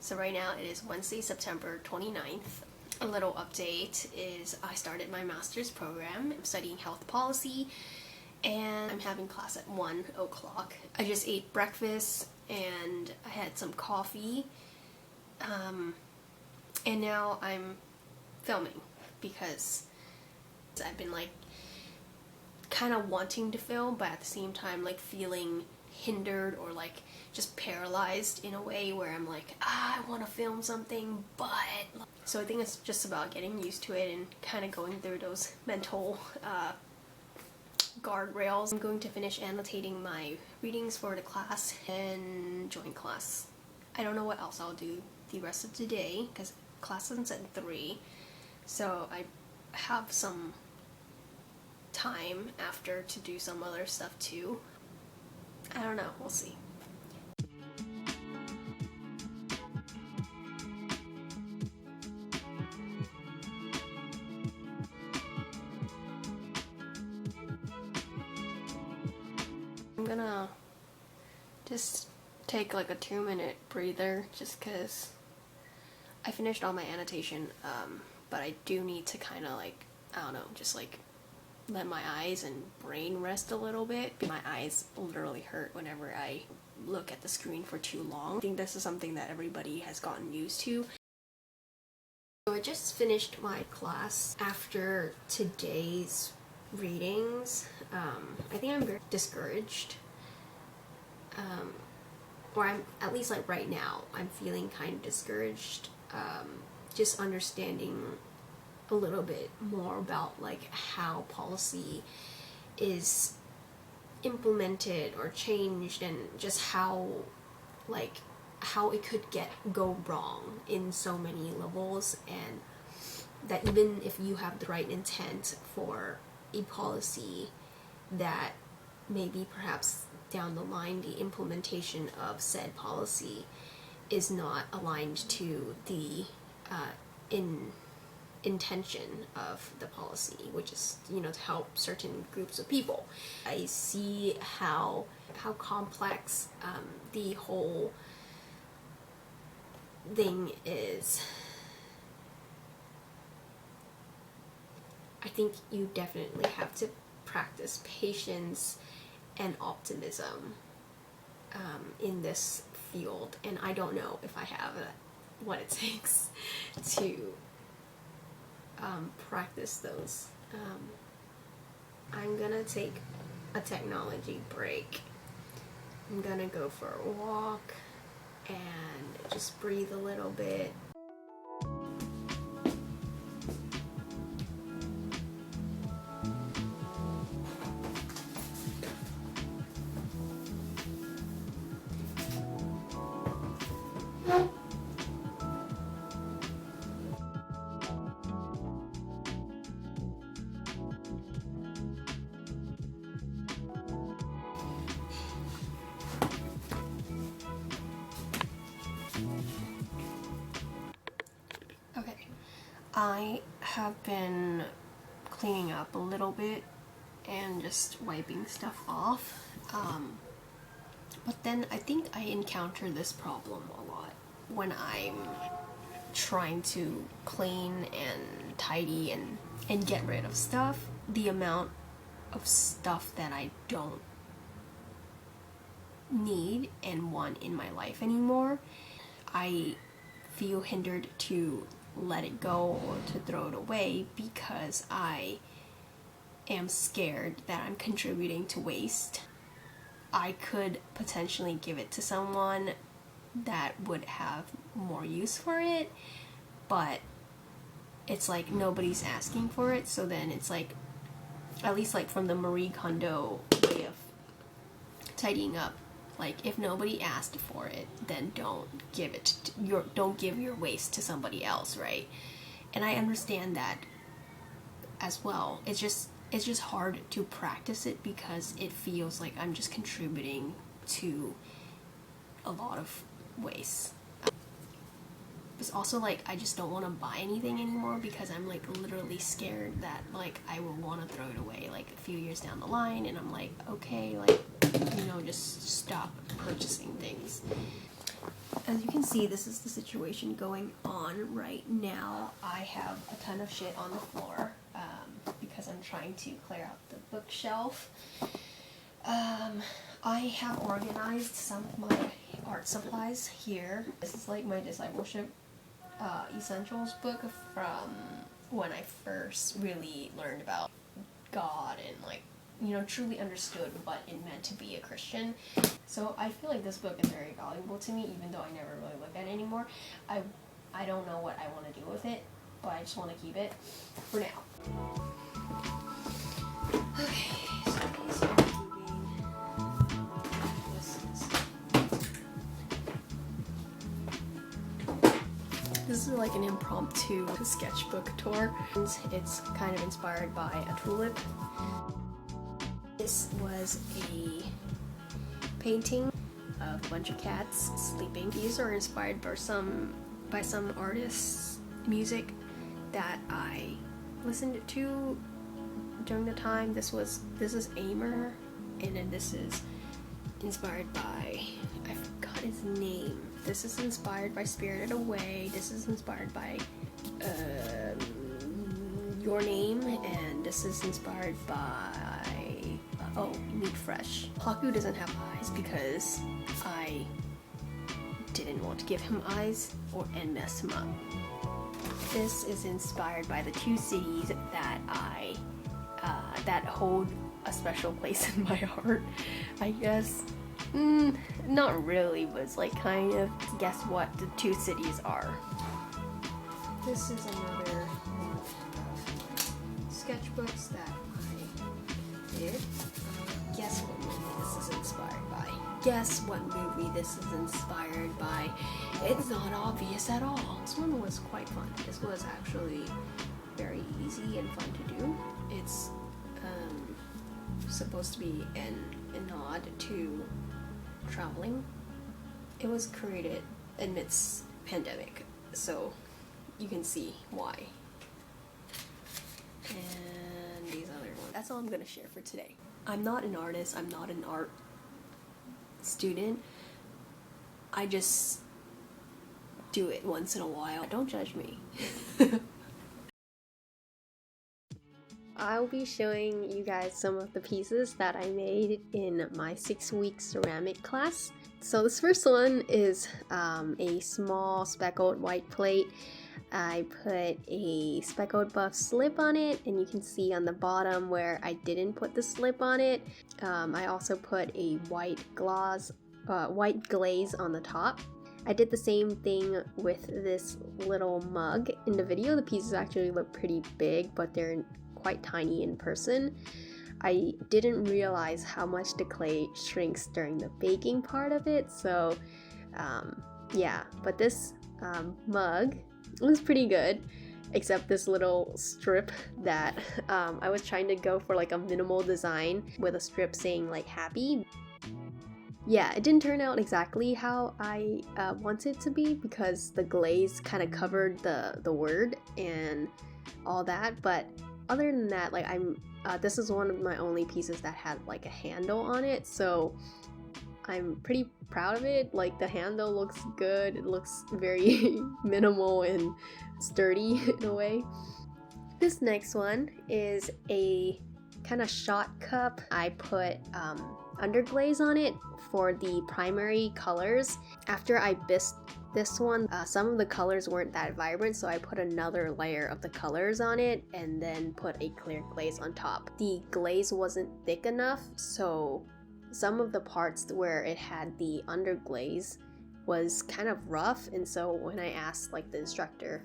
So right now it is Wednesday, September 29th. A little update is I started my master's program. I'm studying health policy and I'm having class at 1 o'clock. I just ate breakfast and I had some coffee. And now I'm filming because I've been like kind of wanting to film, but at the same time like feeling hindered or like just paralyzed in a way where I'm like, I want to film something, but so I think it's just about getting used to it and kind of going through those mental guardrails. I'm going to finish annotating my readings for the class and join class. I don't know what else I'll do the rest of today because class ends at 3, so I have some time after to do some other stuff too. I don't know, we'll see. I'm gonna just take like a 2-minute breather just because I finished all my annotation, but I do need to kind of like, I don't know, just like let my eyes and brain rest a little bit. My eyes literally hurt whenever I look at the screen for too long. I think this is something that everybody has gotten used to. So I just finished my class after today's readings. I think I'm very discouraged. Or I'm, at least like right now, I'm feeling kind of discouraged. Just understanding a little bit more about like how policy is implemented or changed, and just how it could go wrong in so many levels, and that even if you have the right intent for a policy, that maybe perhaps down the line the implementation of said policy is not aligned to the intention of the policy, which is, you know, to help certain groups of people. I see how complex the whole thing is. I think you definitely have to practice patience and optimism in this field, and I don't know if I have what it takes to practice those. I'm gonna take a technology break. I'm gonna go for a walk and just breathe a little bit. Okay, I have been cleaning up a little bit and just wiping stuff off, but then I think I encounter this problem a lot when I'm trying to clean and tidy and get rid of stuff. The amount of stuff that I don't need and want in my life anymore, I feel hindered to let it go or to throw it away because I am scared that I'm contributing to waste. I could potentially give it to someone that would have more use for it, but it's like nobody's asking for it, so then it's like, at least like from the Marie Kondo way of tidying up, like if nobody asked for it, then don't give your waste to somebody else, right? And I understand that as well. It's just hard to practice it because it feels like I'm just contributing to a lot of waste. It's also like I just don't want to buy anything anymore because I'm like literally scared that like I will want to throw it away like a few years down the line, and I'm like, okay, like, you know, just stop purchasing things. As you can see, this is the situation going on right now. I have a ton of shit on the floor because I'm trying to clear out the bookshelf. I have organized some of my art supplies here. This is like my discipleship essentials book from when I first really learned about God and like, you know, truly understood what it meant to be a Christian. So I feel like this book is very valuable to me, even though I never really look at it anymore. I don't know what I want to do with it, but I just want to keep it for now. Okay, so these are moving. This is like an impromptu sketchbook tour. It's kind of inspired by a tulip. This was a painting of a bunch of cats sleeping. These are inspired by some artists' music that I listened to during the time. This is Aimer, and then this is inspired by, I forgot his name. This is inspired by Spirited Away. This is inspired by Your Name, and this is inspired by Meat Fresh. Haku doesn't have eyes because I didn't want to give him eyes and mess him up. This is inspired by the two cities that that hold a special place in my heart, I guess. Not really, but it's like kind of guess what the two cities are. This is another one of sketchbooks that I did. Guess what movie this is inspired by. Guess what movie this is inspired by. It's not obvious at all. This one was quite fun. This was actually very easy and fun to do. It's supposed to be a nod to traveling. It was created amidst pandemic, so you can see why. And these other ones. That's all I'm gonna share for today. I'm not an artist. I'm not an art student. I just do it once in a while. Don't judge me. I'll be showing you guys some of the pieces that I made in my 6-week ceramic class. So this first one is a small speckled white plate. I put a speckled buff slip on it, and you can see on the bottom where I didn't put the slip on it. I also put a white glaze on the top. I did the same thing with this little mug. In the video, the pieces actually look pretty big, but they're quite tiny in person. I didn't realize how much the clay shrinks during the baking part of it, so yeah, but this mug was pretty good, except this little strip that I was trying to go for like a minimal design with a strip saying like happy. Yeah, it didn't turn out exactly how I wanted it to be because the glaze kind of covered the word and all that, but other than that, like this is one of my only pieces that had like a handle on it, so I'm pretty proud of it. Like the handle looks good, it looks very minimal and sturdy in a way. This next one is a kind of shot cup. I put underglaze on it for the primary colors. After I bisqued this one, some of the colors weren't that vibrant, so I put another layer of the colors on it and then put a clear glaze on top. The glaze wasn't thick enough, so some of the parts where it had the underglaze was kind of rough, and so when I asked like the instructor,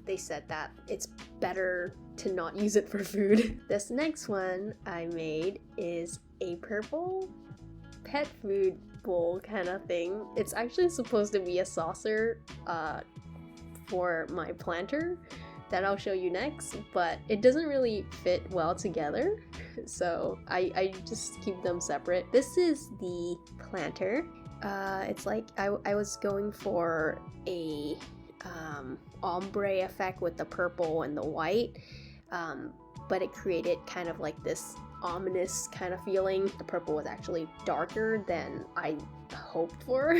they said that it's better to not use it for food. This next one I made is a purple pet food bowl kind of thing. It's actually supposed to be a saucer for my planter that I'll show you next, but it doesn't really fit well together, so I just keep them separate. This is the planter. It's like I was going for a ombre effect with the purple and the white, but it created kind of like this ominous kind of feeling. The purple was actually darker than I hoped for.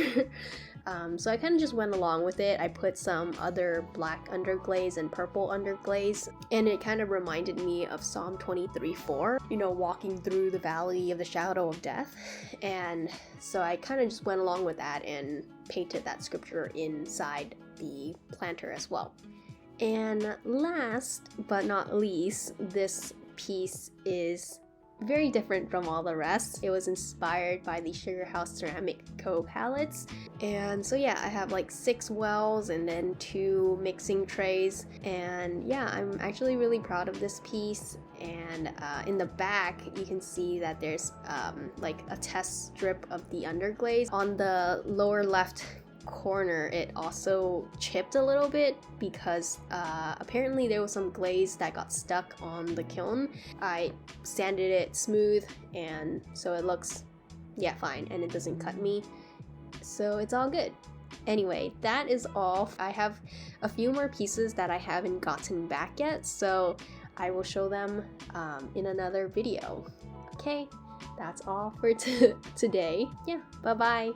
So I kind of just went along with it. I put some other black underglaze and purple underglaze, and it kind of reminded me of Psalm 23:4, you know, walking through the valley of the shadow of death. And so I kind of just went along with that and painted that scripture inside the planter as well. And last but not least, this piece is very different from all the rest. It was inspired by the Sugar House Ceramic Co. palettes. And so yeah, I have like 6 wells and then 2 mixing trays. And yeah, I'm actually really proud of this piece. And in the back, you can see that there's like a test strip of the underglaze. On the lower left corner, it also chipped a little bit because apparently there was some glaze that got stuck on the kiln. I sanded it smooth, and so it looks, yeah, fine, and it doesn't cut me, so it's all good. Anyway, that is all. I have a few more pieces that I haven't gotten back yet, so I will show them in another video. Okay, that's all for today. Yeah, bye bye.